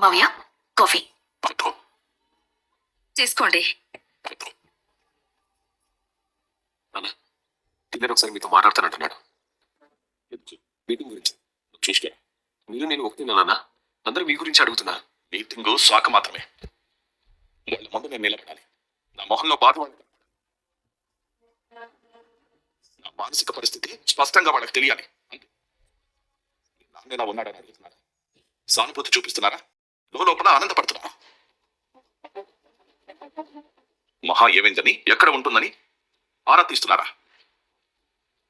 మావయ్య, కాఫీ వద్దు. తీసుకోండి. వద్దు. నాన్న, కింద ఒకసారి మీతో మాట్లాడతానంటున్నాడు. మీటింగ్ గురించి చూసుకో. మీరు నేను ఒకటినా నాన్న? అందరూ మీ గురించి అడుగుతున్నారు. మీటింగ్ సాకు మాత్రమే. వాళ్ళ ముందు నేను నిలబడాలి. నా మొహంలో బాధ వాళ్ళు. నా మానసిక పరిస్థితి స్పష్టంగా వాళ్ళకి తెలియాలి. నాన్న ఉన్నాడని అడుగుతున్నారు. సానుభూతి చూపిస్తున్నారా? లోపల ఆనందపడుతున్నా. మహా ఏమైందని, ఎక్కడ ఉంటుందని ఆరా తీస్తున్నారా?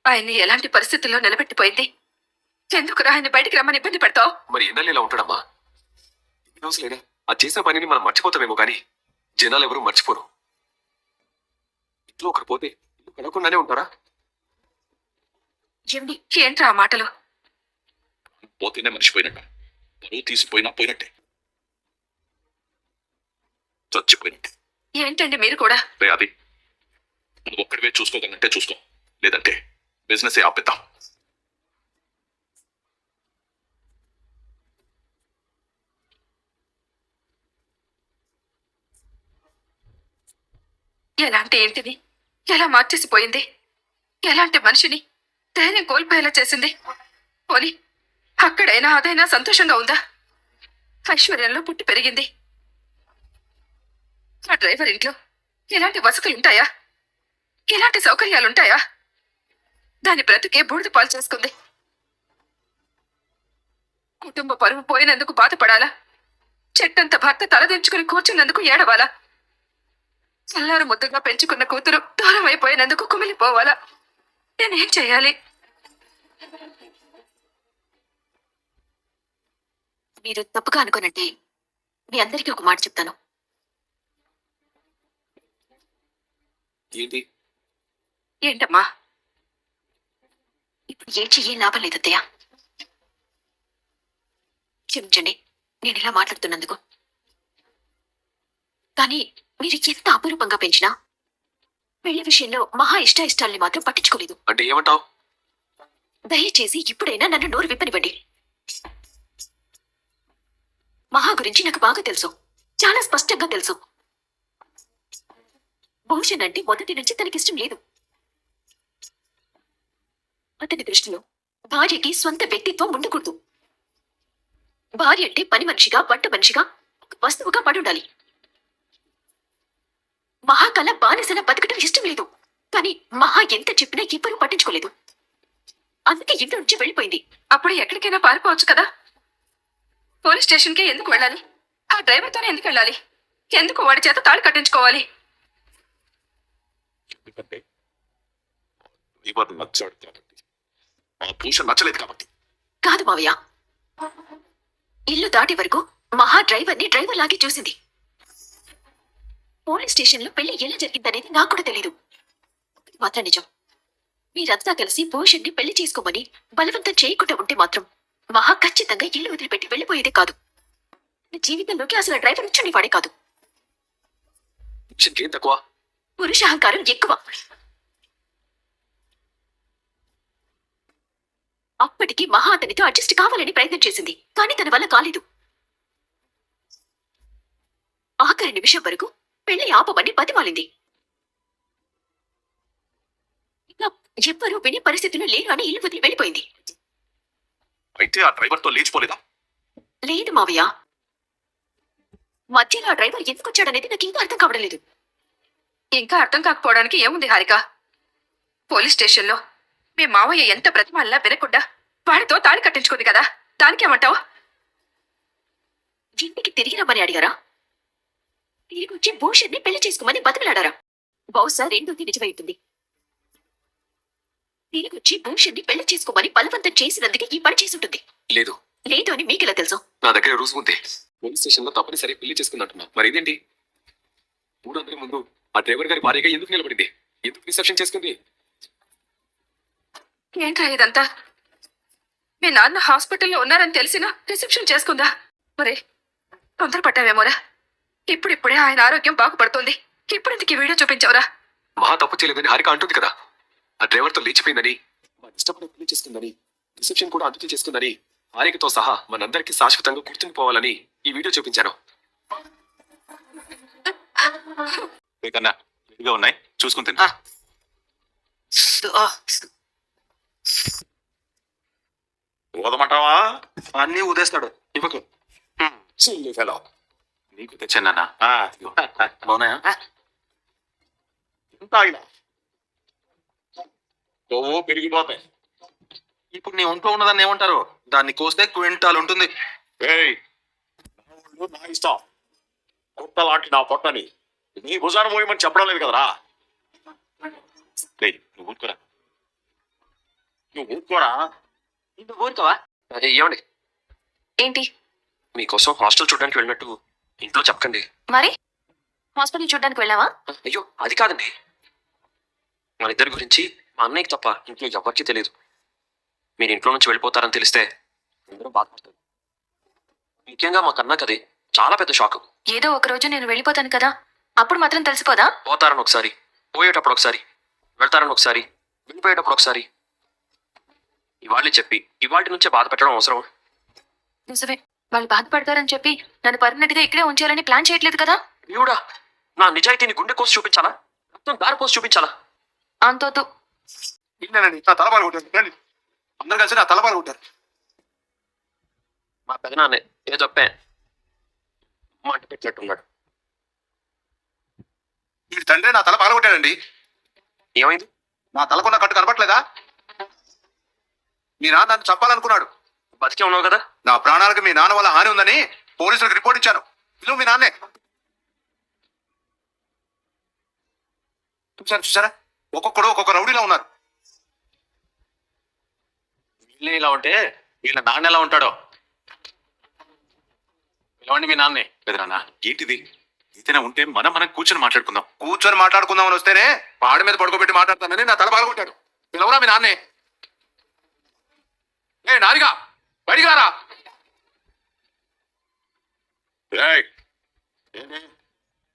ఆయన్ని ఎలాంటి పరిస్థితుల్లో నిలబెట్టిపోయింది? ఎందుకు ఆయన బయటికి రమ్మని ఇబ్బంది పెడతావు? మరి ఎన్నెళ్ళు ఇలా ఉంటాడమ్మా? ఈ రోజులేనా ఆ చేసిన పనిని మనం మర్చిపోతామేమో కానీ జనాలు ఎవరు మర్చిపోరు. ఇంట్లో ఒకరు పోతే ఇల్లు కడగకుండానే ఉంటారా? ఏమిటి ఏంట్రా ఆ మాటలు? పోతేనే మర్చిపోయినట్ట. పరువు తీసిపోయినా పోయినట్టే, చచ్చిపోయినట్టే. ఏంటండి మీరు కూడా? రే అది, నువ్వు ఒక్కడివే చూసుకోగలంటే చూసుకో, లేదంటే బిజినెస్ ఆపేద్దాం. ఎలాంటి ఏంటిది ఎలా మార్చేసిపోయింది? ఎలాంటి మనిషిని ధైర్యం కోల్పోయేలా చేసింది? పోనీ అక్కడైనా అదైనా సంతోషంగా ఉందా? ఐశ్వర్యంలో పుట్టి పెరిగింది. ఆ డ్రైవర్ ఇంట్లో ఎలాంటి వసతులుంటాయా? ఎలాంటి సౌకర్యాలుంటాయా? దాని బ్రతుకే బూడిద పాలు చేసుకుంది. కుటుంబ పరువు పోయినందుకు బాధపడాలా? చెట్టంత భర్త తలదించుకుని కూర్చున్నందుకు ఏడవాలా? చల్లారు ముద్దుగా పెంచుకున్న కూతురు దూరం అయిపోయినందుకు కుమిలిపోవాలా? నేనేం చేయాలి? మీరు తప్పుగా అనుకోనంటే మీ అందరికీ ఒక మాట చెప్తాను. ఏంటి? ఏంటమ్మా? ఇప్పుడు ఏం చెయ్యే లాభం లేదత్తయ్య. క్షమించండి నేను ఇలా మాట్లాడుతున్నందుకు. కానీ మీరు ఎంత అపురూపంగా పెంచినా పెళ్లి విషయంలో మహా ఇష్టాయిష్టాల్ని మాత్రం పట్టించుకోలేదు. అంటే ఏమంటావు? దయచేసి ఇప్పుడైనా నన్ను నోరు విప్పనివ్వండి. మహా గురించి నాకు బాగా తెలుసు, చాలా స్పష్టంగా తెలుసు. భూషణ్ అంటే మొదటి నుంచి తనకిష్టం లేదు. అతని దృష్టిలో భార్యకి స్వంత వ్యక్తిత్వం ఉండకూడదు. భార్య అంటే పని మనిషిగా, వంట మనిషిగా, ఒక వస్తువుగా పడుండాలి. మహా కళ బానిసలా బతకడం ఇష్టం లేదు. కానీ మహా ఎంత చెప్పినా ఎవ్వరూ పట్టించుకోలేదు. అందుకే ఇంటి నుంచి వెళ్ళిపోయింది. అప్పుడు ఎక్కడికైనా పారిపోవచ్చు కదా? పోలీస్ స్టేషన్కి ఎందుకు వెళ్ళాలి? ఆ డ్రైవర్తోనే ఎందుకు వెళ్ళాలి? ఎందుకు వాడి చేత తాళి కట్టించుకోవాలి? ఎందుకంటే డ్రైవర్ నచ్చాడు కాబట్టి, ఆ భూషణ్ నచ్చలేదు కాబట్టి. కాదు మావయ్య, ఇల్లు దాటి వరకు మహా డ్రైవర్ని డ్రైవర్ లాగే చూసింది. పోలీస్ స్టేషన్లో పెళ్లి ఎలా జరిగిందనేది నాకు కూడా తెలీదు. మాత్రం నిజం, మీరంతా కలిసి భూషణ్ని పెళ్లి చేసుకోమని బలవంతం చేయకుండా ఉంటే మాత్రం మహా ఖచ్చితంగా ఇల్లు వదిలిపెట్టి వెళ్ళిపోయేదే కాదు. జీవితంలోకి అసలు డ్రైవర్ వచ్చుండేవాడే కాదు. భూషణ్కి ఏం తక్కువ? పురుషాహంకారం ఎక్కువ. అప్పటికి మహా అతనితో అడ్జస్ట్ కావాలని ప్రయత్నం చేసింది, కానీ తన వల్ల కాలేదు. ఆఖరి నిమిషం వరకు పెళ్లి ఆపమని బతిమాలింది. ఇంకా ఎవ్వరూ వినే పరిస్థితుల్లో లేరు అని ఇల్లు వదిలి వెళ్ళిపోయింది. అయితే ఆ డ్రైవర్తో లేచిపోలేదా? లేదు మావయ్య, మధ్యలో ఆ డ్రైవర్ ఎందుకు వచ్చాడనేది నాకు ఇంకా అర్థం కావడం లేదు. ఇంకా అర్థం కాకపోవడానికి ఏముంది హారిక? పోలీస్ స్టేషన్లో మీ మావయ్య ఎంత బ్రతిమాలినా వినకుండా వాడితో తాళి కట్టించుకుంది కదా, దానికేమంటావు? ఇంటికి తిరిగి రమ్మని అడిగారా? తిరిగి వచ్చి భూషణ్ని పెళ్లి చేసుకోమని బతిమలాడారా? బహుశా రెండోది నిజమై ఉంటుంది. తిరిగి వచ్చి భూషణ్ని పెళ్లి చేసుకోమని బలవంతం చేసినందుకే ఈ పని చేసి ఉంటుంది. లేదు. లేదు అని మీకెలా తెలుసు? నా దగ్గర రుజువు ఉంది. పోలీస్ స్టేషన్ లో తప్పనిసరి పెళ్లి చేసుకున్నట్టున్నా. మరి ఇదేంటి? 300 ముందు ఆ డ్రైవర్ గారి భార్యగా ఎందుకు నిలబడింది? ఎందుకు రిసెప్షన్ చేసుకుంది? ఏంట్రా ఇదంతా? మీ నాన్న హాస్పిటల్లో ఉన్నారని తెలిసినా రిసెప్షన్ చేసుకుందా? మరి తొందరపడ్డావేమోరా? ఇప్పుడిప్పుడే ఆయన ఆరోగ్యం బాగుపడుతుంది. ఇప్పుడెందుకు ఈ వీడియో చూపించవరా? మహా తప్పు చేయలేదని హారిక అంటుంది కదా. ఆ డ్రైవర్తో లేచిపోయిందని, మన ఇష్టపడి పెళ్లి చేసుకుందని, రిసెప్షన్ కూడా అందుకే చేసుకుందని, హారికతో సహా మనందరికీ శాశ్వతంగా గుర్తుండిపోవాలని ఈ వీడియో చూపించాను. కన్నా ఇదిగా ఉన్నాయి చూసుకుని తిన్నా. ఊదమంటావా? అన్నీ ఉదేస్తాడు. ఇవ్వకు. Silly fellow. నీకు తెచ్చానన్నా. బాగున్నాయా? తాగినా కొవ్వు పెరిగిపోతాయి. ఇప్పుడు నీ ఒంట్లో ఉన్నదాన్ని ఏమంటారు? దాన్ని కోస్తే క్వింటాల్ ఉంటుంది. ఏయ్, నా ఒళ్ళు నా ఇష్టం. కుట్టలాంటి నా పొట్టని నీ భుజాన మోయమని చెప్పడం లేదు కదరా. ఏయ్, నువ్వు ఊరుకోరా. నువ్వు ఊరుకోరా. ఇంత ఊరుకోవా? ఏమండి, ఏంటి మీకోసం హాస్టల్ చూడడానికి వెళ్ళినట్టు ఇంట్లో చెప్పకండి. మరి హాస్పిటల్ చూడడానికి వెళ్ళావా? అయ్యో అది కాదండి, మన ఇద్దరి గురించి మా అన్నయ్యకి తప్ప ఇంట్లో ఎవరికీ తెలియదు. మీరు ఇంట్లో నుంచి వెళ్ళిపోతారని తెలిస్తే అందరూ బాధపడతారు. ముఖ్యంగా మా కన్నాకి అది చాలా పెద్ద షాక్. ఏదో ఒక రోజు నేను వెళ్ళిపోతాను కదా, అప్పుడు మాత్రం తెలిసిపోదా? పోతారని ఒకసారి, పోయేటప్పుడు ఒకసారి, వెళ్తారని ఒకసారి, వెళ్ళిపోయేటప్పుడు ఒకసారి. ఇవాళ్ళే చెప్పి ఇవాటి నుంచే బాధ పెట్టడం అవసరం? నిజమే, వాళ్ళు బాధపడతారని చెప్పి నన్ను పర్మనెంట్ గా ఇక్కడే ఉంచాలని ప్లాన్ చేయట్లేదు కదా. దేవుడా, నా నిజాయితీని గుండె కోసి చూపించాలా, మొత్తం దారి కోసి చూపించాలా? అంతొద్దు. ఇన్నేనండి, నా తలబాలు కొట్టారు. రండి, అందరు కలిసి నా తలబాలు కొట్టారు. మా పెదనాన్నే ఏ చెప్పే మాట పెట్టినట్టున్నాడు. వీడి తండ్రి నా తల పగలగొట్టాడండి. ఏమైంది? నా తలకున్న కట్టు కనపట్లేదా? మీ నాన్న నన్ను చంపాలనుకున్నాడు. బతికే ఉన్నావు కదా. నా ప్రాణాలకు మీ నాన్న వల్ల హాని ఉందని పోలీసులకు రిపోర్ట్ ఇచ్చాను. ఇల్లు మీ నాన్నే. చూసారా, ఒక్కొక్కడు ఒక్కొక్క రౌడీలో ఉన్నారు. వీళ్ళే ఇలా ఉంటే వీళ్ళ నాన్న ఎలా ఉంటాడో. పిలవండి మీ నాన్నే. పెదనాన్న ఏంటిది? ఇతనే ఉంటే మనం కూర్చొని మాట్లాడుకుందాం. కూర్చొని మాట్లాడుకుందామని వస్తేనే పాడి మీద పడుకోబెట్టి మాట్లాడతానని నా తల పగలగొట్టాడు. పిలవరా మీ నాన్నే. ఏ నారిగా బడిగారా.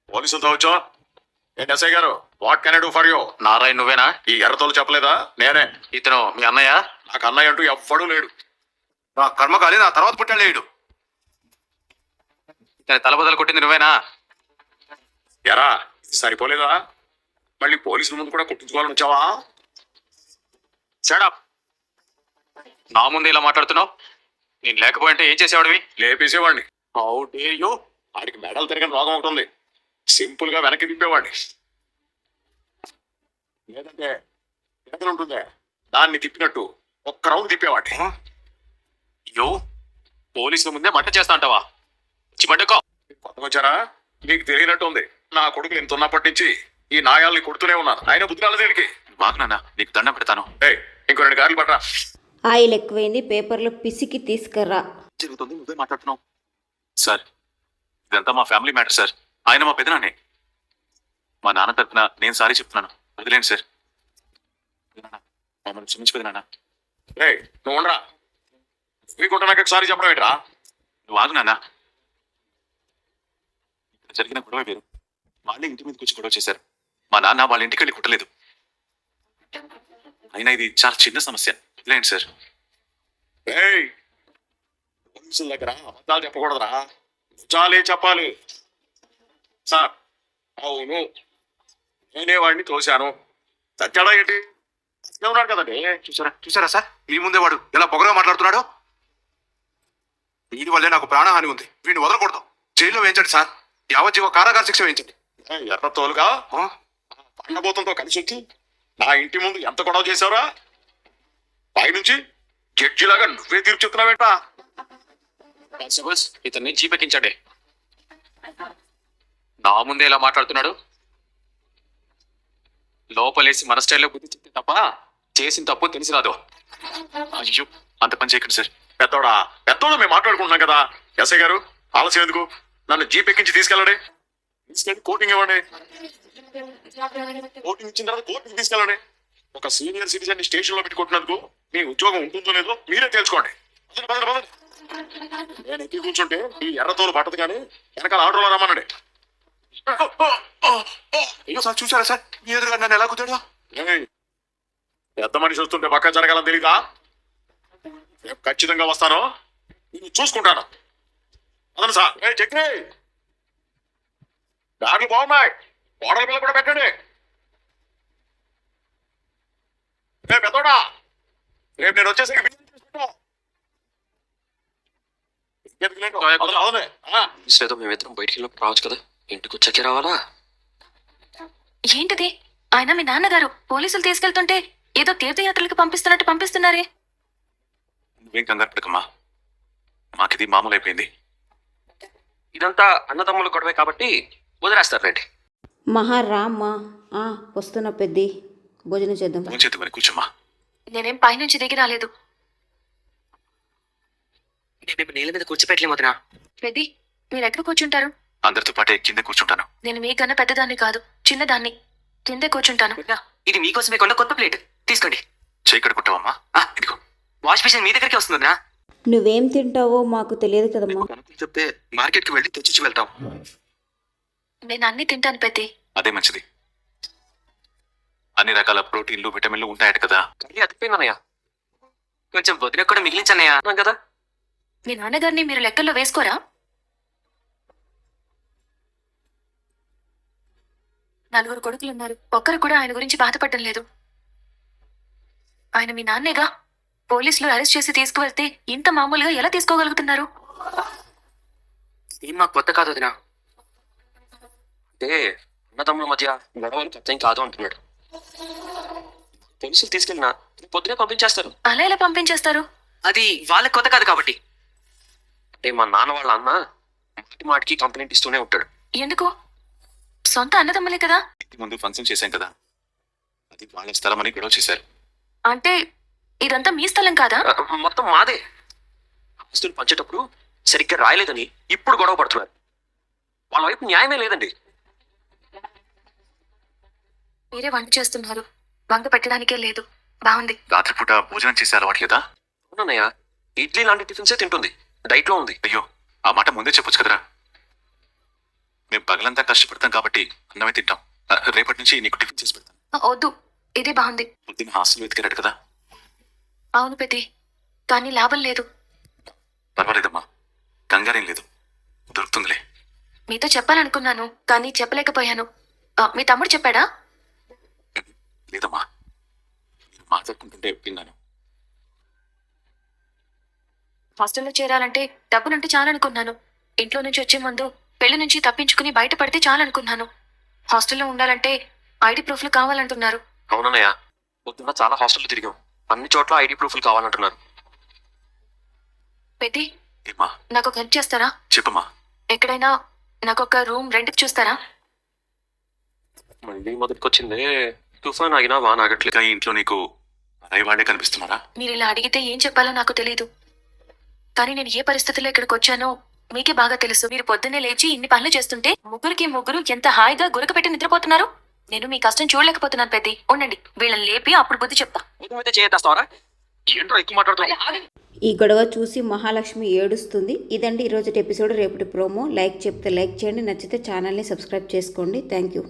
పోలీసులతో వచ్చా? ఏంటి ఎస్ఐ గారు, what can I do for you? Narayana నువ్వేనా? ఈ ఎర్రతోలు చెప్పలేదా? నేనే. ఇతను మీ అన్నయ్య? నాకు అన్నయ్య అంటూ ఎవ్వడూ లేడు. నా కర్మకాలి నా తర్వాత పుట్టాడు లేడు. ఇతని తలబదలు కొట్టింది నువ్వేనా? ఎరా, సరిపోలేదా? మళ్ళీ పోలీసుల ముందు కూడా కొట్టించుకోవాలని వచ్చావా? షడప్. నా ముందు ఇలా మాట్లాడుతున్నావు? నేను లేకపోయింటే ఏం చేసేవాడివి? లేపేసేవాడిని. How dare you? ఆడికి మెడలు తిరగని రోగం ఒకటి ఉంది. సింపుల్ గా వెనక్కి తిప్పేవాడిని. లేదంటే ఎదలు ఉంటుందే, దాన్ని తిప్పినట్టు ఒక్క రౌండ్ తిప్పేవాడిని. అయ్యో, పోలీసుల ముందే మట్ట చేస్తా అంటావా? వచ్చి పట్టుకో. కొత్తగా వచ్చారా? నీకు తెలియనట్టు ఉంది. నా కొడుకులు ఇంత ఉన్నప్పటి నుంచి ఈ నాయాల్ని కొడుతూనే ఉన్నాను. ఆయన బుద్ధి రాలేదు దీనికి. బాగున్నా, నీకు దండం పెడతాను. ఇంకో 2 కార్లు పట్టరా. ఆయిల్ ఎక్కువైంది, పేపర్లు పిసికి తీసుకురా. జరుగుతుంది, నువ్వే మాట్లాడుతున్నావు. సార్, ఇదంతా మా ఫ్యామిలీ మ్యాటర్ సార్. ఆయన మా పెదనాన్నే. మా నాన్న తరఫున నేను సారీ చెప్తున్నాను, వదిలేండి సార్. మమ్మల్ని క్షమించి పెదనాన్న. నువ్వు ఉండరా. మీకు నాకు సారీ చెప్పడం ఏంట్రా? నువ్వు ఆగు నాన్న. ఇక్కడ జరిగిన గొడవ వేరు. వాళ్ళే ఇంటి మీదకి వచ్చి గొడవ చేశారు. మా నాన్న వాళ్ళ ఇంటికి వెళ్ళి కుట్టలేదు. అయినా ఇది చాలా చిన్న సమస్య, వదిలేండి సార్. పోలీసుల దగ్గర అబద్ధాలు చెప్పకూడదురా, నిజాలే చెప్పాలి. సార్, అవును, నేనే వాడిని తోశాను. తచ్చడా ఏంటి? ఉన్నాడు కదండి. చూసారా సార్, మీ ముందే వాడు ఎలా పొగరగా మాట్లాడుతున్నాడు. వీడి వల్లే నాకు ప్రాణహాని ఉంది. వీడిని వదలకూడదు. జైల్లో వేయించండి సార్. యావజ్జీవ కారాగార శిక్ష వేయించండి. ఎర్ర తోలుగా పండబోతంతో కలిసి వచ్చి నా ఇంటి ముందు ఎంత గొడవ చేశావురా? పైనుంచి జడ్జిలాగా నువ్వే తీర్పు చెప్తున్నావేంటా? ఇతన్ని జీపెక్కించండి. నా ముందే ఇలా మాట్లాడుతున్నాడు. లోపలేసి మన స్టైల్లో బుద్ధి చెప్తే తప్ప చేసిన తప్పు తెలిసి రాదు. అయ్యో, అంత పని చేయకండి సార్. పెద్దోడా మేము మాట్లాడుకుంటున్నాం కదా. ఎస్ఐ గారు, ఆలస్యం ఎందుకు? నన్ను జీప్ ఎక్కించి తీసుకెళ్ళండి. తీసుకెళ్ళి కోటింగ్ ఇవ్వండి. కోటింగ్ ఇచ్చిన తర్వాత కోర్టుకి తీసుకెళ్ళండి. ఒక సీనియర్ సిటిజన్ ని స్టేషన్ లో పెట్టి కొట్టినందుకు మీ ఉద్యోగం ఉంటుందో లేదో మీరే తెలుసుకోండి. నేను ఎక్కి కూర్చుంటే ఈ ఎర్రతోలు పట్టదు కానీ వెనకాల ఆటోలో రమ్మనండి. అయ్యో సార్, చూసారా సార్, మీ ఎదురుగా నన్ను ఎలా కుట్టాడు? పెద్ద మనిషి వస్తుంటే పక్క జరగాలని తెలీదా? రేపు ఖచ్చితంగా వస్తాను, నేను చూసుకుంటాను. అవును సార్. ఏ చక్రి, బ్యాగులు బాగున్నాయి, ఓడల పిల్ల కూడా పెట్టండి. ఏ పెద్దోడా, రేపు నేను వచ్చేసరికి బియ్యం తీసుకుంటాం. ఇంకెందుకు లేటు? అవునే. ఏదో మేమిద్దరం బయటికి వెళ్ళినప్పుడు రావచ్చు కదా, ఇంటికి వచ్చాకే రావాలా? ఏంటిది? ఆయన మీ నాన్నగారు పోలీసులు తీసుకెళ్తుంటే ఏదో తీర్థయాత్రలకు పంపిస్తున్నట్టు పంపిస్తున్నారే. నువ్వేం కంగారు పడకమ్మా, మాకిది మామూలు అయిపోయింది. ఇదంతా అన్నదమ్ముల గొడవే కాబట్టి వదిలేస్తారండి. మహా రామ్మా. వస్తున్నా పెద్ది, భోజనం చేద్దాం. ఫోన్ చేద్దు మరి, కూర్చోమ్మా. నేనేం పైనుంచి దిగి రాలేదు. మేము నీళ్ళ మీద కూర్చోపెట్టలేము వదినా. పెద్ది, మీరు ఎక్కడ కూర్చుంటారు? అందరితో పాటే కింద కూర్చుంటాను. నేను మీకన్నా పెద్దదాన్ని కాదు, చిన్నదాన్ని. కిందే కూర్చుంటాను. ఇది మీకోసమే కొన్న కొత్త ప్లేట్ తీసుకోండి. చేయి కడుకుంటావమ్మా. ఇదిగో. వాష్ మిషన్ మీ దగ్గరికి వస్తుందా? నువ్వేం తింటావో మాకు తెలియదు కదమ్మా. చెప్తే మార్కెట్కి వెళ్ళి తెచ్చి వెళ్తాం. నేను అన్ని తింటాను పెద్ది. అదే మంచిది. అన్ని రకాల ప్రోటీన్లు విటమిన్లు ఉంటాయట కదా. కర్రీ అతిపోయిందన్నయ్య, కొంచెం వదిన కూడా మిగిలించన్నయ్య అన్నాం కదా. మీ నాన్నగారిని మీరు లెక్కల్లో వేసుకోరా? నలుగురు కొడుకులున్నారు, ఒక్కరు కూడా ఆయన గురించి బాధపడడం లేదు. ఆయన మీ నాన్నేగా. పోలీసులు అరెస్ట్ చేసి తీసుకువెళ్తే ఇంత మామూలుగా ఎలా తీసుకోగలుగుతున్నారు? ఏం మాకు కొత్త కాదు వదినా. అంటే అన్నదమ్ముల మధ్య గొడవలు కొత్త ఏం కాదు అంటున్నాడు. పోలీసులు తీసుకెళ్ళినా పొద్దునే పంపించేస్తారు. అలా ఎలా పంపించేస్తారు? అది వాళ్ళకి కొత్త కాదు కాబట్టి. అంటే మా నాన్న వాళ్ళ అన్న మాటి మాటికి కంప్లైంట్ ఇస్తూనే ఉంటాడు. ఎందుకు? సొంత అన్నదమ్ములే కదా. ఇంటి ముందు ఫంక్షన్ చేశాం కదా, అది వాళ్ళ స్థలం అని గొడవ చేశారు. అంటే ఇదంతా మీ స్థలం కాదా? మొత్తం మాదే. ఆస్తులు పంచేటప్పుడు సరిగ్గా రాయలేదని ఇప్పుడు గొడవ పడుతున్నారు. వాళ్ళ వైపు న్యాయమే లేదండి. మీరే వంట చేస్తున్నారు, వంట పెట్టడానికే లేదు. బాగుంది. రాత్రిపూట భోజనం చేసే అలవాట్లేదా? అవునన్నయ్య, ఇడ్లీ లాంటి టిఫిన్సే తింటుంది, డైట్ లో ఉంది. అయ్యో, ఆ మాట ముందే చెప్పొచ్చు కదరా. మేము పగలంతా కష్టపడతాం కాబట్టి అన్నమే తింటాం. రేపటి నుంచి నీకు టిఫిన్ చేసి పెడతాను. వద్దు, ఇదే బాగుంది. పొద్దున్న హాస్టల్ వెతికారట కదా. అవును పెద్ది, కానీ లాభం లేదు. పర్వాలేదమ్మా, కంగారేం లేదు, దొరుకుతుందిలే. మీతో చెప్పాలనుకున్నాను కానీ చెప్పలేకపోయాను. మీ తమ్ముడు చెప్పాడా? లేదమ్మా, మీరు మాట్లాడుకుంటుంటే విన్నాను. హాస్టల్లో చేరాలంటే డబ్బులుంటే చాలనుకున్నాను. ఇంట్లో నుంచి వచ్చే ముందు పెళ్లి నుంచి తప్పించుకుని బయటపడితే చాలనుకున్నాను. హాస్టల్లో ఉండాలంటే ఐడి ప్రూఫ్లు కావాలంటున్నారు. అవునన్నయ్య, పొద్దున్న చాలా హాస్టల్ తిరిగాం, అన్ని చోట్ల ఐడి ప్రూఫ్లు కావాలంటున్నారు. పెద్ది, ఏమ్మా? నాకు ఒక హెల్ప్ చేస్తారా? చెప్పమ్మా. ఎక్కడైనా నాకు ఒక రూమ్ రెంట్కి చూస్తారా? మళ్ళీ మొదటికొచ్చిందే, తుఫాన్ ఆగినా వాన ఆగట్లేదు. ఇంకా ఈ ఇంట్లో నీకు అరై వాళ్ళే కనిపిస్తున్నారా? మీరు ఇలా అడిగితే ఏం చెప్పాలో నాకు తెలియదు. కానీ నేను ఏ పరిస్థితుల్లో ఇక్కడికి వచ్చానో మీకే బాగా తెలుసు. మీరు పొద్దున్నే లేచి ఇన్ని పనులు చేస్తుంటే ముగ్గురు ఎంత హాయిగా గురక పెట్టి నిద్రపోతున్నారు. నేను మీ కష్టం చూడలేకపోతున్నాను పెద్ది. ఉండండి, వీళ్ళని లేపి అప్పుడు బుద్ధి చెప్తా. అయితే చేస్తావరా? ఏంట్రా ఎక్కువ మాట్లాడుతున్నావు? ఈ గొడవ చూసి మహాలక్ష్మి ఏడుస్తుంది. ఇదండి ఈరోజు ఎపిసోడ్. రేపటి ప్రోమో. లైక్ చెప్తే లైక్ చేయండి, నచ్చితే ఛానల్ని సబ్స్క్రైబ్ చేసుకోండి. Thank you.